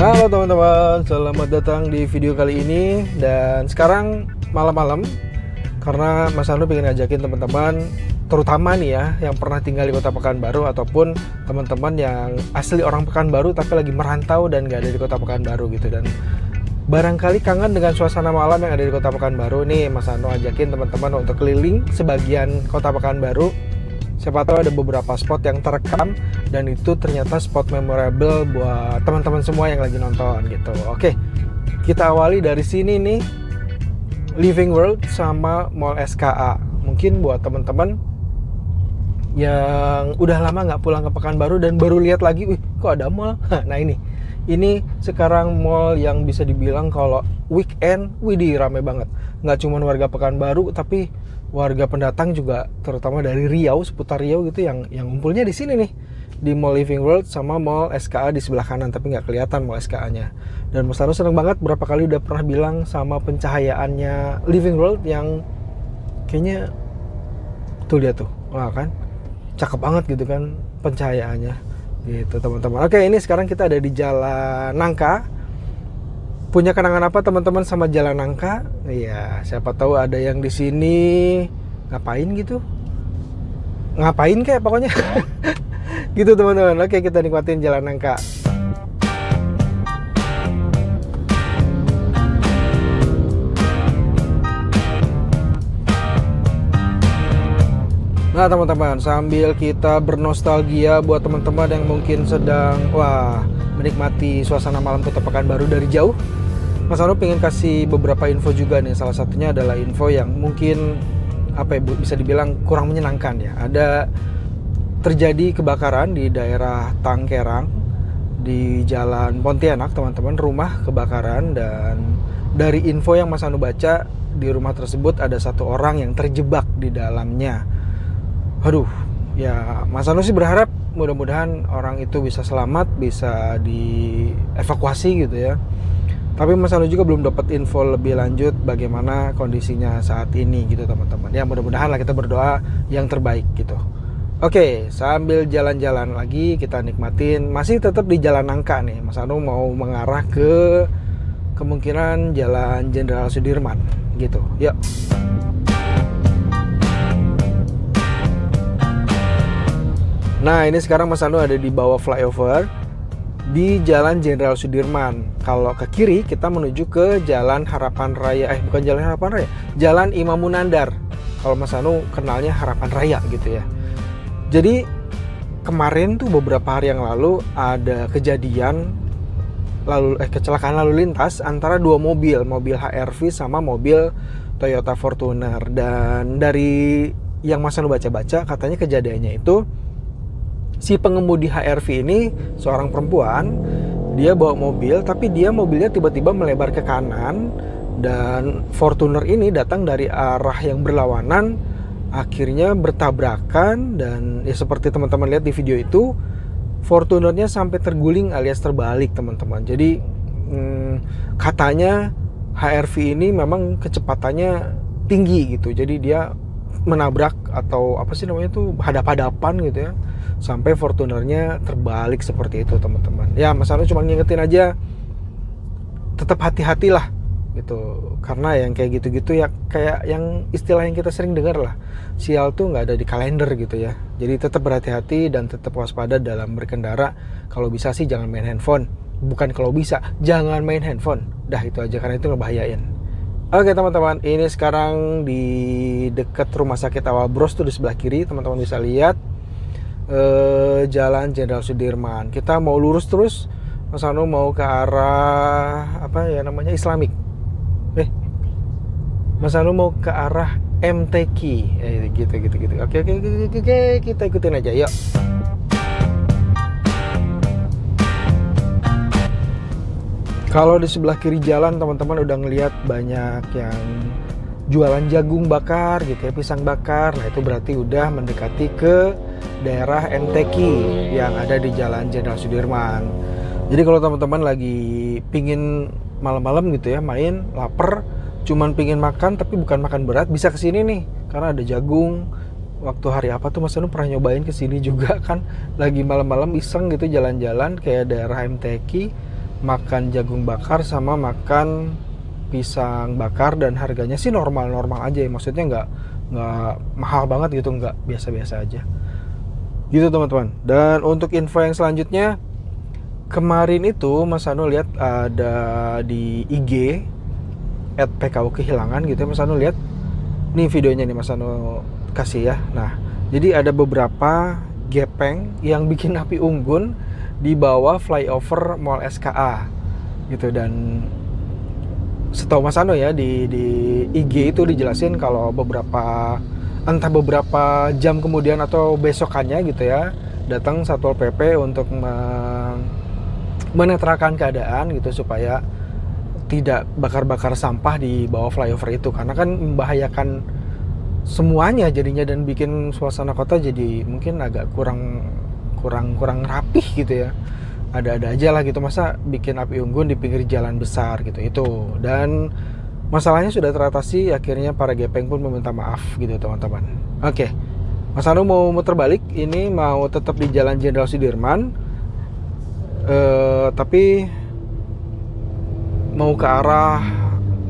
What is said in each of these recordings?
Halo teman-teman, selamat datang di video kali ini. Dan sekarang malam-malam, karena Mas Anu pengen ngajakin teman-teman, terutama nih ya, yang pernah tinggal di Kota Pekanbaru ataupun teman-teman yang asli orang Pekanbaru tapi lagi merantau dan gak ada di Kota Pekanbaru gitu. Dan barangkali kangen dengan suasana malam yang ada di Kota Pekanbaru nih, Mas Anu ajakin teman-teman untuk keliling sebagian Kota Pekanbaru. Siapa tahu ada beberapa spot yang terekam dan itu ternyata spot memorable buat teman-teman semua yang lagi nonton gitu. Oke, kita awali dari sini nih, Living World sama Mall SKA. Mungkin buat teman-teman yang udah lama nggak pulang ke Pekanbaru dan baru lihat lagi, wih kok ada mall? Nah ini sekarang mall yang bisa dibilang kalau weekend, widih rame banget. Nggak cuma warga Pekanbaru tapi warga pendatang juga, terutama dari Riau, seputar Riau gitu yang ngumpulnya di sini nih, di Mall Living World sama Mall SKA di sebelah kanan, tapi nggak kelihatan Mall SKA-nya. Dan Mas Taro seneng banget, berapa kali udah pernah bilang sama pencahayaannya Living World yang kayaknya tuh lihat tuh, wah kan cakep banget gitu kan pencahayaannya gitu teman-teman. Oke, ini sekarang kita ada di Jalan Nangka. Punya kenangan apa teman-teman sama Jalan Nangka? Iya, siapa tahu ada yang di sini ngapain gitu. Ngapain kayak pokoknya. Gitu teman-teman. Oke, kita nikmatin Jalan Nangka. Nah teman-teman, sambil kita bernostalgia buat teman-teman yang mungkin sedang menikmati suasana malam Kota Pekanbaru dari jauh, Mas Anu pengen kasih beberapa info juga nih. Salah satunya adalah info yang mungkin bisa dibilang kurang menyenangkan ya. Ada terjadi kebakaran di daerah Tangkerang di Jalan Pontianak teman-teman, rumah kebakaran. Dan dari info yang Mas Anu baca, di rumah tersebut ada satu orang yang terjebak di dalamnya. Aduh, ya Mas Anu sih berharap mudah-mudahan orang itu bisa selamat, bisa dievakuasi gitu ya. Tapi Mas Anu juga belum dapat info lebih lanjut bagaimana kondisinya saat ini gitu teman-teman. Ya mudah-mudahan lah, kita berdoa yang terbaik gitu. Oke, sambil jalan-jalan lagi kita nikmatin, masih tetap di Jalan Nangka nih. Mas Anu mau mengarah ke kemungkinan Jalan Jenderal Sudirman gitu. Yuk. Nah ini sekarang Mas Anu ada di bawah flyover di Jalan Jenderal Sudirman. Kalau ke kiri kita menuju ke Jalan Harapan Raya. Bukan Jalan Harapan Raya, Jalan Imam Munandar. Kalau Mas Anu kenalnya Harapan Raya gitu ya. Jadi kemarin tuh beberapa hari yang lalu ada kejadian kecelakaan lalu lintas antara dua mobil HRV sama mobil Toyota Fortuner. Dan dari yang Mas Anu baca-baca, katanya kejadiannya itu si pengemudi HRV ini seorang perempuan, dia bawa mobil tapi mobilnya tiba-tiba melebar ke kanan dan Fortuner ini datang dari arah yang berlawanan, akhirnya bertabrakan. Dan ya seperti teman-teman lihat di video itu, Fortunernya sampai terguling alias terbalik teman-teman. Jadi katanya HRV ini memang kecepatannya tinggi gitu, jadi dia menabrak atau apa sih namanya tuh, hadap-hadapan gitu ya, sampai Fortunernya terbalik seperti itu teman-teman. Ya Mas Anu cuma ngingetin aja, tetap hati-hatilah gitu, karena yang kayak gitu-gitu ya kayak yang istilah yang kita sering dengar lah, sial tuh nggak ada di kalender gitu ya. Jadi tetap berhati-hati dan tetap waspada dalam berkendara. Kalau bisa sih jangan main handphone, bukan kalau bisa jangan main handphone, dah itu aja, karena itu ngebahayain. Oke teman-teman, ini sekarang di dekat Rumah Sakit Awal Bros tuh di sebelah kiri, teman-teman bisa lihat Jalan Jenderal Sudirman. Kita mau lurus terus, Mas Anu mau ke arah Islamik. Mas Anu mau ke arah MTQ. Gitu. Oke, kita ikutin aja, yuk. Kalau di sebelah kiri jalan teman-teman udah ngelihat banyak yang jualan jagung bakar gitu ya, pisang bakar. Nah itu berarti udah mendekati ke daerah MTQ yang ada di Jalan Jenderal Sudirman. Jadi kalau teman-teman lagi pingin malam-malam gitu ya, main, lapar, cuman pingin makan tapi bukan makan berat, bisa kesini nih karena ada jagung. Waktu hari apa tuh Mas Anu pernah nyobain kesini juga kan, lagi malam-malam iseng gitu jalan-jalan kayak daerah MTQ. makan jagung bakar sama makan pisang bakar, dan harganya sih normal-normal aja ya, maksudnya nggak mahal banget gitu, nggak, biasa-biasa aja gitu teman-teman. Dan untuk info yang selanjutnya, kemarin itu Mas Anu lihat ada di IG @PKU kehilangan gitu ya, Mas Anu lihat nih videonya nih, Mas Anu kasih ya. Nah, jadi ada beberapa gepeng yang bikin api unggun di bawah flyover Mall SKA gitu. Dan setahu Mas Anu ya, di IG itu dijelasin kalau entah beberapa jam kemudian atau besokannya gitu ya, datang Satpol PP untuk menetralkan keadaan gitu, supaya tidak bakar-bakar sampah di bawah flyover itu, karena kan membahayakan semuanya jadinya, dan bikin suasana kota jadi mungkin agak kurang rapih gitu ya. Ada-ada aja lah gitu, masa bikin api unggun di pinggir jalan besar gitu itu. Dan masalahnya sudah teratasi, akhirnya para gepeng pun meminta maaf gitu teman-teman. Oke, Mas Anu mau muter balik, ini mau tetap di Jalan Jenderal Sudirman, tapi mau ke arah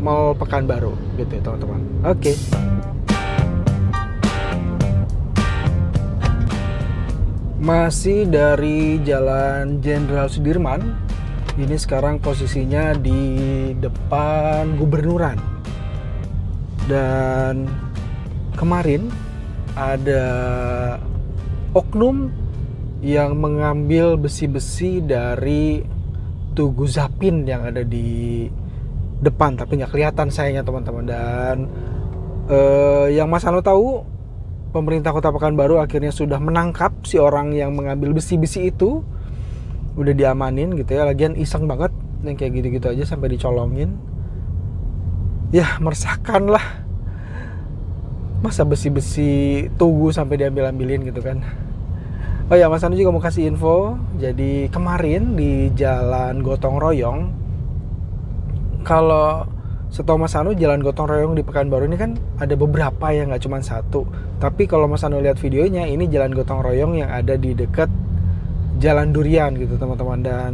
Mall Pekanbaru gitu ya teman-teman. Oke. Masih dari Jalan Jenderal Sudirman, ini sekarang posisinya di depan Gubernuran. Dan kemarin ada oknum yang mengambil besi-besi dari Tugu Zapin yang ada di depan, tapi nggak kelihatan sayangnya teman-teman. Dan yang Mas Anu tahu, pemerintah Kota Pekanbaru akhirnya sudah menangkap si orang yang mengambil besi-besi itu, udah diamanin gitu ya. Lagian iseng banget yang kayak gitu-gitu aja sampai dicolongin. Ya meresahkan lah, masa besi-besi Tugu sampai diambil-ambilin gitu kan. Oh ya, Mas Anu juga mau kasih info. Jadi kemarin di Jalan Gotong Royong, kalau setahu Mas Anu, Jalan Gotong Royong di Pekanbaru ini kan ada beberapa ya, nggak cuma satu. Tapi kalau Mas Anu lihat videonya, ini Jalan Gotong Royong yang ada di dekat Jalan Durian gitu teman-teman. Dan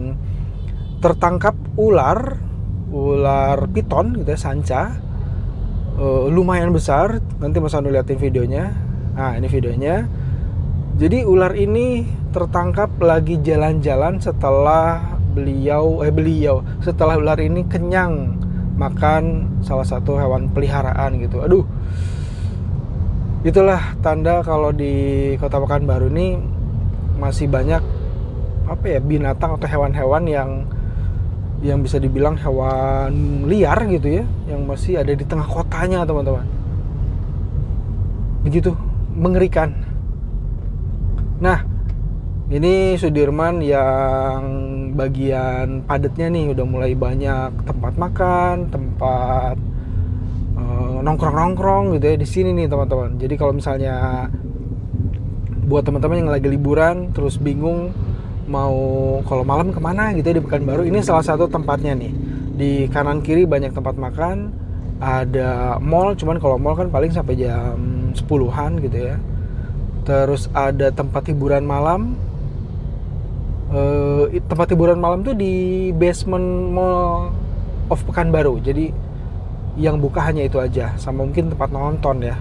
tertangkap ular piton gitu ya, sanca, lumayan besar. Nanti Mas Anu liatin videonya. Nah ini videonya. Jadi ular ini tertangkap lagi jalan-jalan setelah setelah ular ini kenyang makan salah satu hewan peliharaan gitu. Aduh, itulah tanda kalau di Kota Pekanbaru ini masih banyak binatang atau hewan-hewan yang bisa dibilang hewan liar gitu ya, yang masih ada di tengah kotanya teman-teman. Begitu mengerikan. Nah, ini Sudirman yang bagian padatnya nih, udah mulai banyak tempat makan, tempat nongkrong-nongkrong gitu ya di sini nih teman-teman. Jadi kalau misalnya buat teman-teman yang lagi liburan terus bingung mau kalau malam kemana gitu ya di Pekanbaru, ini salah satu tempatnya nih. Di kanan kiri banyak tempat makan, ada mall, cuman kalau mall kan paling sampai jam 10-an gitu ya. Terus ada tempat hiburan malam. Tempat hiburan malam tuh di basement Mall of Pekanbaru. Jadi yang buka hanya itu aja, sama mungkin tempat nonton ya.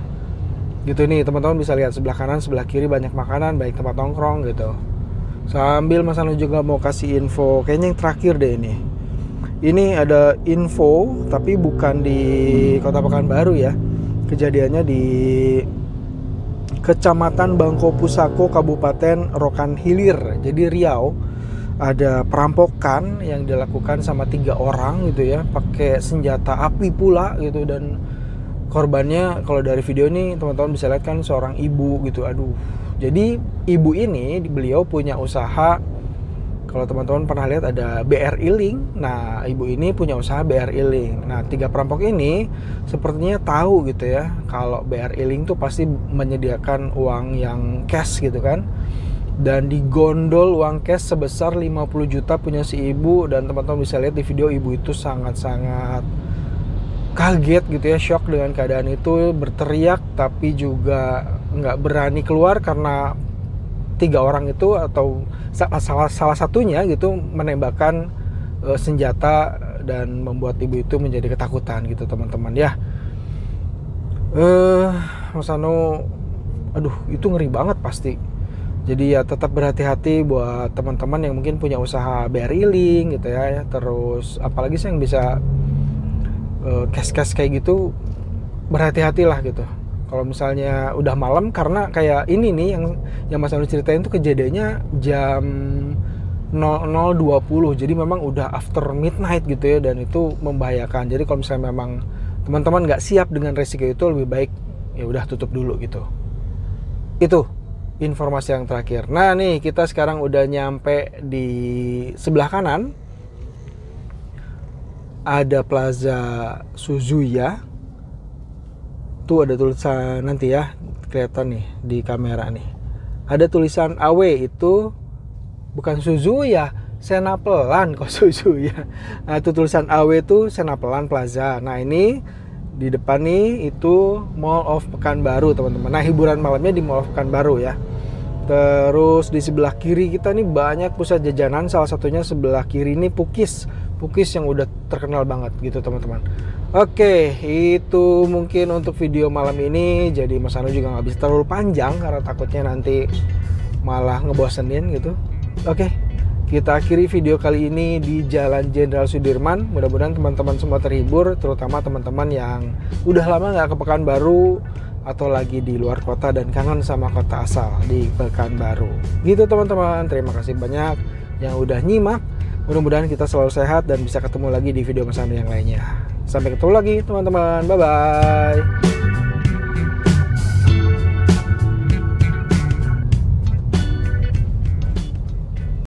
Gitu nih teman-teman bisa lihat sebelah kanan, sebelah kiri banyak makanan, baik tempat nongkrong gitu. Sambil Mas Anu juga mau kasih info, kayaknya yang terakhir deh ini. Ini ada info tapi bukan di Kota Pekanbaru ya. Kejadiannya di Kecamatan Bangko Pusako, Kabupaten Rokan Hilir, jadi Riau. Ada perampokan yang dilakukan sama 3 orang gitu ya, pakai senjata api pula gitu. Dan korbannya kalau dari video ini teman-teman bisa lihat kan seorang ibu gitu. Aduh, jadi ibu ini beliau punya usaha, kalau teman-teman pernah lihat ada BRI Link. Nah ibu ini punya usaha BRI Link. Nah 3 perampok ini sepertinya tahu gitu ya, kalau BRI Link tuh pasti menyediakan uang yang cash gitu kan. Dan digondol uang cash sebesar 50 juta punya si ibu. Dan teman-teman bisa lihat di video, ibu itu sangat-sangat kaget gitu ya, shock dengan keadaan itu, berteriak tapi juga nggak berani keluar karena 3 orang itu atau salah satunya gitu menembakkan senjata dan membuat ibu itu menjadi ketakutan gitu teman-teman ya. Mas Anu, aduh itu ngeri banget pasti. Jadi ya tetap berhati-hati buat teman-teman yang mungkin punya usaha barreling gitu ya. Terus apalagi sih yang bisa cash kayak gitu, berhati-hatilah gitu. Kalau misalnya udah malam, karena kayak ini nih yang Mas Anu ceritain tuh kejadiannya jam 00.20. Jadi memang udah after midnight gitu ya, dan itu membahayakan. Jadi kalau misalnya memang teman-teman nggak siap dengan resiko itu, lebih baik ya udah tutup dulu gitu. Itu informasi yang terakhir. Nah nih kita sekarang udah nyampe di sebelah kanan, ada Plaza Suzuya. Tuh ada tulisan, nanti ya kelihatan nih di kamera nih, ada tulisan AW, itu bukan Suzuya, Senapelan kok Suzuya. Nah itu tulisan AW itu Senapelan Plaza. Nah ini di depan nih itu Mall of Pekanbaru teman-teman. Nah hiburan malamnya di Mall of Pekanbaru ya. Terus di sebelah kiri kita nih banyak pusat jajanan. Salah satunya sebelah kiri ini Pukis yang udah terkenal banget gitu teman-teman. Oke, itu mungkin untuk video malam ini. Jadi Mas Anu juga nggak bisa terlalu panjang karena takutnya nanti malah ngebosenin gitu. Oke, kita akhiri video kali ini di Jalan Jenderal Sudirman. Mudah-mudahan teman-teman semua terhibur, terutama teman-teman yang udah lama nggak ke Pekanbaru atau lagi di luar kota dan kangen sama kota asal di Pekanbaru. Gitu teman-teman, terima kasih banyak yang udah nyimak. Mudah-mudahan kita selalu sehat dan bisa ketemu lagi di video Mas Anu yang lainnya. Sampai ketemu lagi teman-teman, bye-bye.